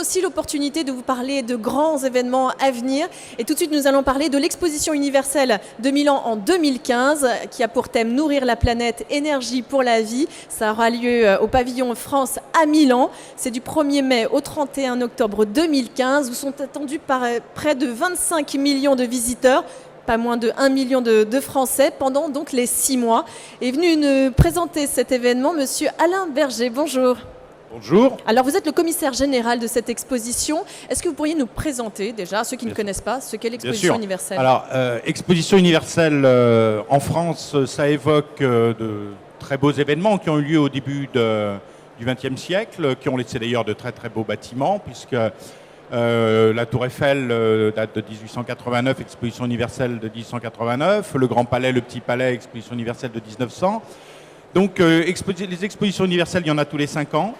aussi l'opportunité de vous parler de grands événements à venir. Et tout de suite, nous allons parler de l'exposition universelle de Milan en 2015, qui a pour thème Nourrir la planète, énergie pour la vie. Ça aura lieu au pavillon France à Milan. C'est du 1er mai au 31 octobre 2015, où sont attendus près de 25 millions de visiteurs, pas moins de 1 million de Français, pendant donc les 6 mois. Est venu nous présenter cet événement, monsieur Alain Berger. Bonjour. Bonjour. Alors, vous êtes le commissaire général de cette exposition. Est-ce que vous pourriez nous présenter, déjà, à ceux qui ne connaissent pas, ce qu'est l'exposition universelle? Alors, exposition universelle en France, ça évoque de très beaux événements qui ont eu lieu au début du XXe siècle, qui ont laissé d'ailleurs de très très beaux bâtiments, puisque la Tour Eiffel date de 1889, exposition universelle de 1889, le Grand Palais, le Petit Palais, exposition universelle de 1900. Donc, les expositions universelles, il y en a tous les 5 ans.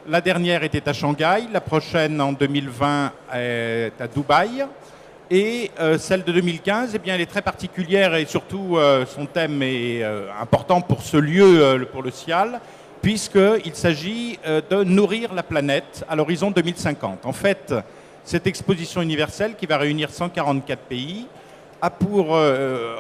La dernière était à Shanghai, la prochaine en 2020 est à Dubaï. Et celle de 2015, eh bien, elle est très particulière et surtout son thème est important pour ce lieu, pour le CIAL, puisqu'il s'agit de nourrir la planète à l'horizon 2050. En fait, cette exposition universelle qui va réunir 144 pays a pour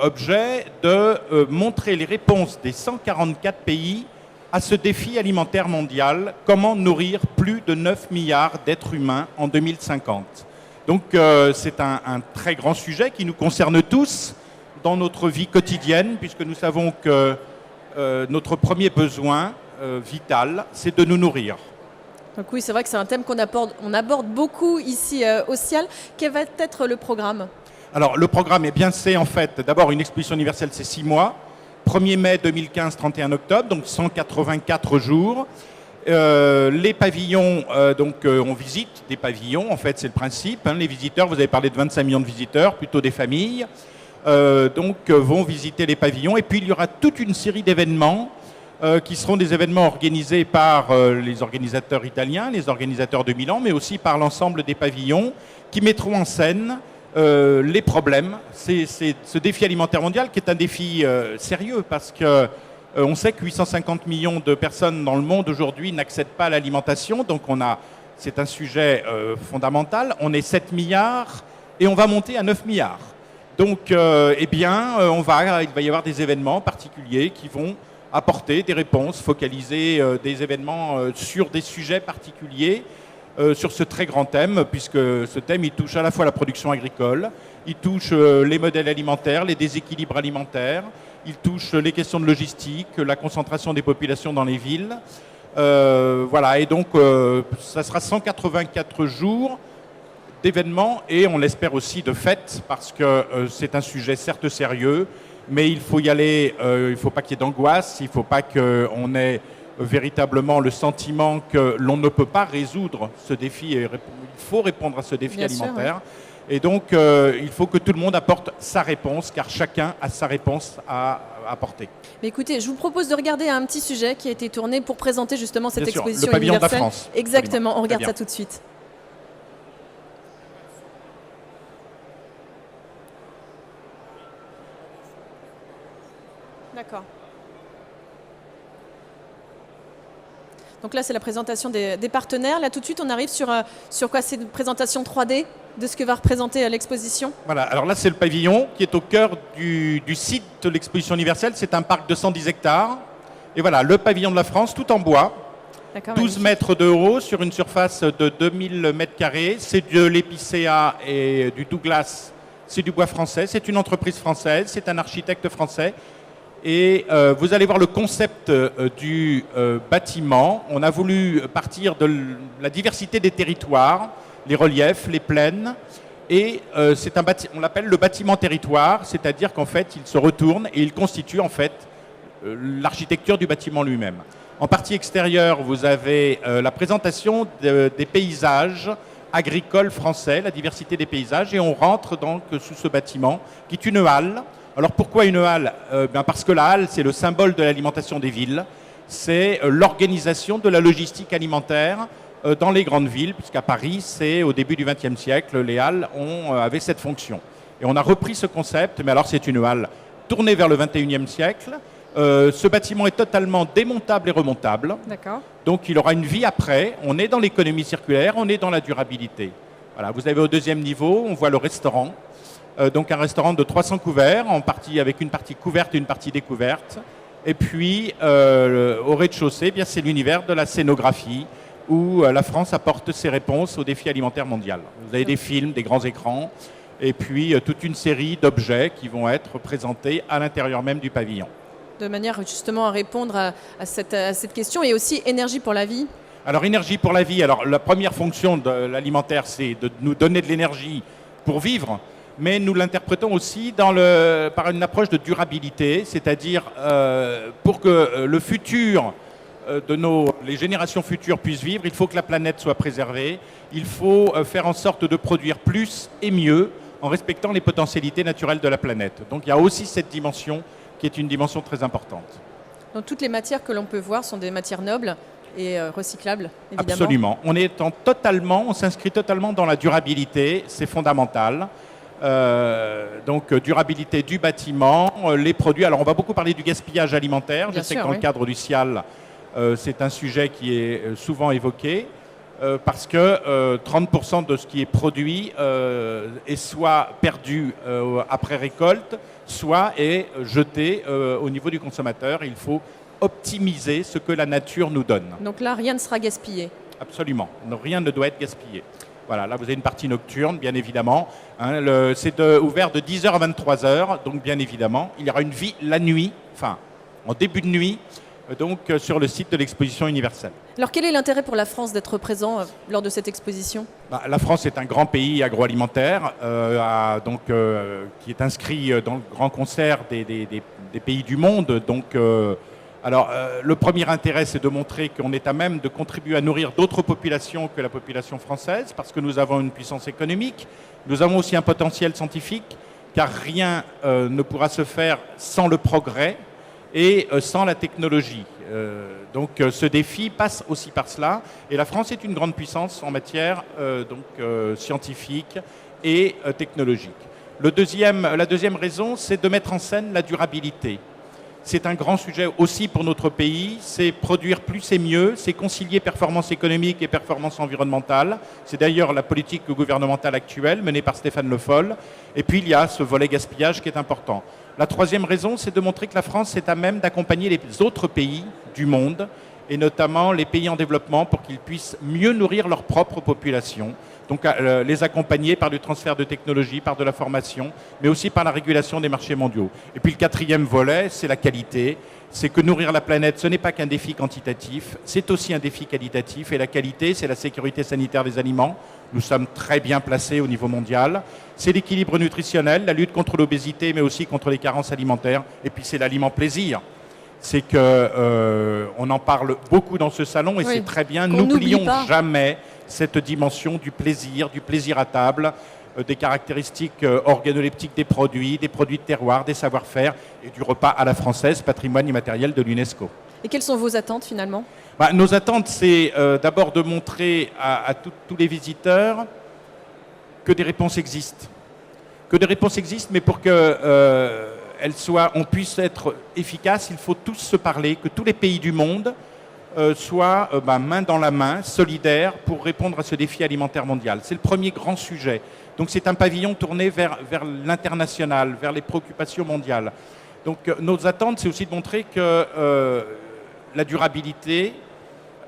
objet de montrer les réponses des 144 pays à ce défi alimentaire mondial, comment nourrir plus de 9 milliards d'êtres humains en 2050. Donc c'est un très grand sujet qui nous concerne tous dans notre vie quotidienne, puisque nous savons que notre premier besoin vital, c'est de nous nourrir. Donc oui, c'est vrai que c'est un thème qu'on aborde beaucoup ici au CIAL. Quel va être le programme? Alors le programme, c'est en fait d'abord une exposition universelle, c'est 6 mois. 1er mai 2015, 31 octobre, donc 184 jours. Les pavillons, on visite des pavillons, en fait c'est le principe. Les visiteurs, vous avez parlé de 25 millions de visiteurs, plutôt des familles, vont visiter les pavillons. Et puis il y aura toute une série d'événements qui seront des événements organisés par les organisateurs italiens, les organisateurs de Milan, mais aussi par l'ensemble des pavillons qui mettront en scène les problèmes. C'est ce défi alimentaire mondial qui est un défi sérieux parce que on sait que 850 millions de personnes dans le monde aujourd'hui n'accèdent pas à l'alimentation. Donc c'est un sujet fondamental. On est 7 milliards et on va monter à 9 milliards. Donc il va y avoir des événements particuliers qui vont apporter des réponses, focaliser des événements sur des sujets particuliers. Sur ce très grand thème, puisque ce thème il touche à la fois la production agricole, il touche les modèles alimentaires, les déséquilibres alimentaires, il touche les questions de logistique, la concentration des populations dans les villes. Voilà, et donc ça sera 184 jours d'événements et on l'espère aussi de fêtes, parce que c'est un sujet certes sérieux, mais il faut y aller, il ne faut pas qu'il y ait d'angoisse, il ne faut pas qu'on ait véritablement le sentiment que l'on ne peut pas résoudre ce défi. Il faut répondre à ce défi alimentaire. Oui. Et donc, il faut que tout le monde apporte sa réponse, car chacun a sa réponse à apporter. Mais écoutez, je vous propose de regarder un petit sujet qui a été tourné pour présenter justement cette exposition le pavillon universelle. De la France. Exactement, on regarde ça tout de suite. D'accord. Donc là, c'est la présentation des partenaires. Là, tout de suite, on arrive sur quoi? C'est une présentation 3D de ce que va représenter l'exposition. Voilà, alors là, c'est le pavillon qui est au cœur du site de l'exposition universelle. C'est un parc de 110 hectares. Et voilà, le pavillon de la France, tout en bois. 12 mètres de haut sur une surface de 2000 mètres carrés. C'est de l'épicéa et du Douglas. C'est du bois français. C'est une entreprise française. C'est un architecte français. Et vous allez voir le concept du bâtiment. On a voulu partir de la diversité des territoires, les reliefs, les plaines. Et on l'appelle le bâtiment territoire, c'est-à-dire qu'en fait, il se retourne et il constitue en fait l'architecture du bâtiment lui-même. En partie extérieure, vous avez la présentation des paysages agricoles français, la diversité des paysages. Et on rentre donc sous ce bâtiment qui est une halle. Alors pourquoi une halle? Parce que la halle, c'est le symbole de l'alimentation des villes. C'est l'organisation de la logistique alimentaire dans les grandes villes, puisqu'à Paris, c'est au début du XXe siècle, les halles avaient cette fonction. Et on a repris ce concept, mais alors c'est une halle tournée vers le XXIe siècle, Ce bâtiment est totalement démontable et remontable. D'accord. Donc il aura une vie après. On est dans l'économie circulaire, on est dans la durabilité. Voilà, vous avez au deuxième niveau, on voit le restaurant. Donc un restaurant de 300 couverts, avec une partie couverte et une partie découverte. Et puis au rez-de-chaussée, c'est l'univers de la scénographie où la France apporte ses réponses au défi alimentaire mondial. Vous avez des films, des grands écrans, et puis toute une série d'objets qui vont être présentés à l'intérieur même du pavillon. De manière justement à répondre à cette question, et aussi énergie pour la vie. Alors énergie pour la vie, alors la première fonction de l'alimentaire, c'est de nous donner de l'énergie pour vivre, mais nous l'interprétons aussi par une approche de durabilité, c'est-à-dire pour que le futur les générations futures puissent vivre, il faut que la planète soit préservée, il faut faire en sorte de produire plus et mieux en respectant les potentialités naturelles de la planète. Donc il y a aussi cette dimension qui est une dimension très importante. Donc toutes les matières que l'on peut voir sont des matières nobles et recyclables, évidemment. Absolument. On s'inscrit totalement dans la durabilité, c'est fondamental. Donc durabilité du bâtiment, les produits. Alors on va beaucoup parler du gaspillage alimentaire. Je sais que dans le cadre du CIAL, c'est un sujet qui est souvent évoqué. Parce que 30% de ce qui est produit est soit perdu après récolte, soit est jeté au niveau du consommateur. Il faut optimiser ce que la nature nous donne. Donc là, rien ne sera gaspillé. Absolument, rien ne doit être gaspillé. Voilà, là vous avez une partie nocturne, bien évidemment. C'est ouvert de 10h à 23h, donc bien évidemment. Il y aura une vie la nuit, enfin en début de nuit, donc sur le site de l'exposition universelle. Alors quel est l'intérêt pour la France d'être présent lors de cette exposition ? La France est un grand pays agroalimentaire qui est inscrit dans le grand concert des pays du monde. Donc, le premier intérêt, c'est de montrer qu'on est à même de contribuer à nourrir d'autres populations que la population française, parce que nous avons une puissance économique, nous avons aussi un potentiel scientifique, car rien ne pourra se faire sans le progrès et sans la technologie. Donc ce défi passe aussi par cela. Et la France est une grande puissance en matière scientifique et technologique. La deuxième raison, c'est de mettre en scène la durabilité. C'est un grand sujet aussi pour notre pays. C'est produire plus et mieux, c'est concilier performance économique et performance environnementale. C'est d'ailleurs la politique gouvernementale actuelle menée par Stéphane Le Foll. Et puis il y a ce volet gaspillage qui est important. La troisième raison, c'est de montrer que la France est à même d'accompagner les autres pays du monde, et notamment les pays en développement, pour qu'ils puissent mieux nourrir leur propre population. Donc les accompagner par du transfert de technologie, par de la formation, mais aussi par la régulation des marchés mondiaux. Et puis le quatrième volet, c'est la qualité. C'est que nourrir la planète, ce n'est pas qu'un défi quantitatif, c'est aussi un défi qualitatif. Et la qualité, c'est la sécurité sanitaire des aliments. Nous sommes très bien placés au niveau mondial. C'est l'équilibre nutritionnel, la lutte contre l'obésité, mais aussi contre les carences alimentaires. Et puis c'est l'aliment plaisir. C'est qu'on en parle beaucoup dans ce salon, et c'est très bien. N'oublions jamais cette dimension du plaisir à table, des caractéristiques organoleptiques des produits de terroir, des savoir-faire et du repas à la française, patrimoine immatériel de l'UNESCO. Et quelles sont vos attentes finalement ? Nos attentes, c'est d'abord de montrer à tous les visiteurs que des réponses existent. Que des réponses existent, mais pour qu'on puisse être efficace, il faut tous se parler, que tous les pays du monde soient main dans la main, solidaires, pour répondre à ce défi alimentaire mondial. C'est le premier grand sujet. Donc c'est un pavillon tourné vers l'international, vers les préoccupations mondiales. Donc nos attentes, c'est aussi de montrer que la durabilité,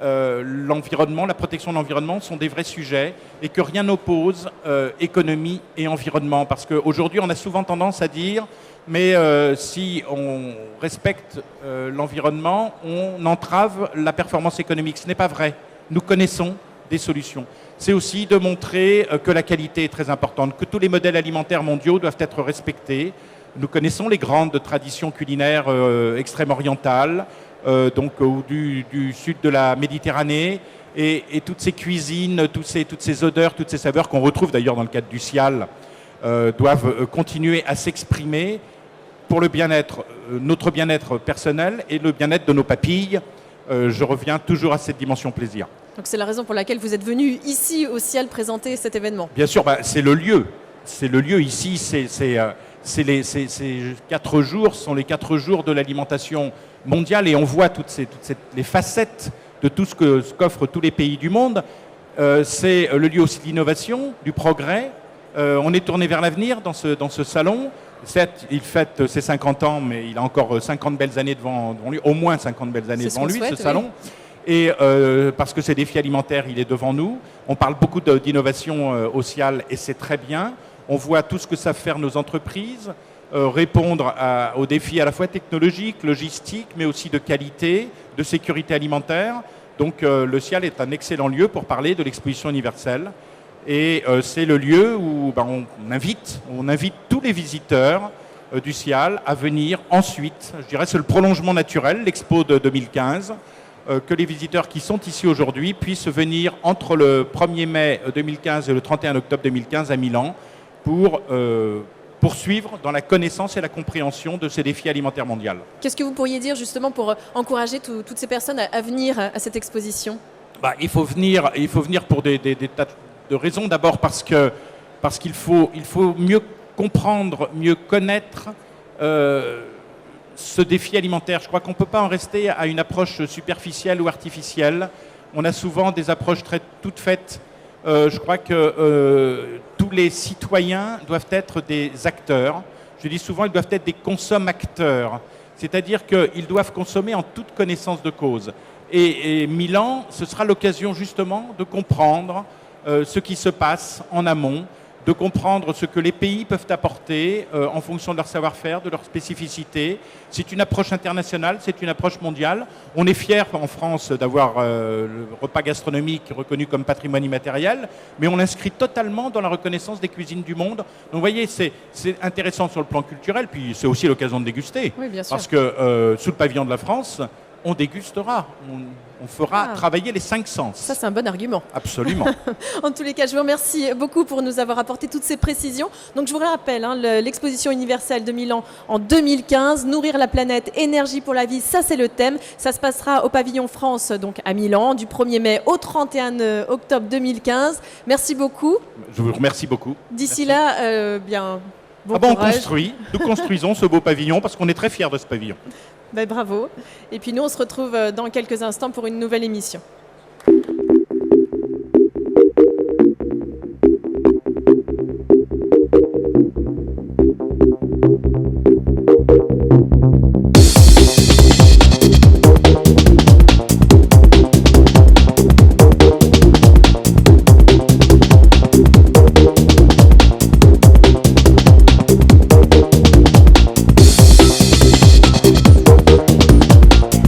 l'environnement, la protection de l'environnement sont des vrais sujets, et que rien n'oppose économie et environnement. Parce qu'aujourd'hui, on a souvent tendance à dire mais si on respecte l'environnement, on entrave la performance économique. Ce n'est pas vrai. Nous connaissons des solutions. C'est aussi de montrer que la qualité est très importante, que tous les modèles alimentaires mondiaux doivent être respectés. Nous connaissons les grandes traditions culinaires extrême-orientales, du sud de la Méditerranée, et toutes ces cuisines, toutes ces odeurs, toutes ces saveurs qu'on retrouve d'ailleurs dans le cadre du CIAL, doivent continuer à s'exprimer pour le bien-être, notre bien-être personnel et le bien-être de nos papilles. Je reviens toujours à cette dimension plaisir. Donc c'est la raison pour laquelle vous êtes venu ici au CIAL présenter cet événement. Bien sûr, c'est le lieu. C'est le lieu ici, c'est ces 4 jours sont les 4 jours de l'alimentation mondiale et on voit les facettes de tout ce qu'offrent tous les pays du monde. C'est le lieu aussi de l'innovation, du progrès. On est tourné vers l'avenir dans ce salon. Certes, il fête ses 50 ans, mais il a encore 50 belles années devant lui, au moins 50 belles années devant lui, ce salon. Et parce que ces défis alimentaires, il est devant nous. On parle beaucoup d'innovation sociale et c'est très bien. On voit tout ce que savent faire nos entreprises, répondre aux défis à la fois technologiques, logistiques, mais aussi de qualité, de sécurité alimentaire. Donc le CIAL est un excellent lieu pour parler de l'exposition universelle. Et c'est le lieu où on invite tous les visiteurs du CIAL à venir ensuite. Je dirais c'est le prolongement naturel, l'expo de 2015, que les visiteurs qui sont ici aujourd'hui puissent venir entre le 1er mai 2015 et le 31 octobre 2015 à Milan pour poursuivre dans la connaissance et la compréhension de ces défis alimentaires mondiaux. Qu'est-ce que vous pourriez dire justement pour encourager toutes ces personnes à venir à cette exposition? Il faut venir pour des tas de raisons. D'abord parce qu'il faut mieux comprendre, mieux connaître ce défi alimentaire. Je crois qu'on ne peut pas en rester à une approche superficielle ou artificielle. On a souvent des approches toutes faites. Je crois que tous les citoyens doivent être des acteurs. Je dis souvent, ils doivent être des consommateurs. C'est-à-dire qu'ils doivent consommer en toute connaissance de cause. Et Milan, ce sera l'occasion justement de comprendre ce qui se passe en amont, de comprendre ce que les pays peuvent apporter en fonction de leur savoir-faire, de leur spécificité. C'est une approche internationale, c'est une approche mondiale. On est fiers en France d'avoir le repas gastronomique reconnu comme patrimoine immatériel, mais on l'inscrit totalement dans la reconnaissance des cuisines du monde. Donc vous voyez, c'est intéressant sur le plan culturel, puis c'est aussi l'occasion de déguster. Oui, bien sûr. Parce que sous le pavillon de la France, on dégustera, on fera travailler les 5 sens. Ça, c'est un bon argument. Absolument. En tous les cas, je vous remercie beaucoup pour nous avoir apporté toutes ces précisions. Donc, je vous rappelle, l'exposition universelle de Milan en 2015, Nourrir la planète, énergie pour la vie, ça c'est le thème. Ça se passera au pavillon France, donc à Milan, du 1er mai au 31 octobre 2015. Merci beaucoup. Je vous remercie beaucoup. D'ici là, bon courage. Nous construisons ce beau pavillon parce qu'on est très fiers de ce pavillon. Bravo. Et puis nous, on se retrouve dans quelques instants pour une nouvelle émission.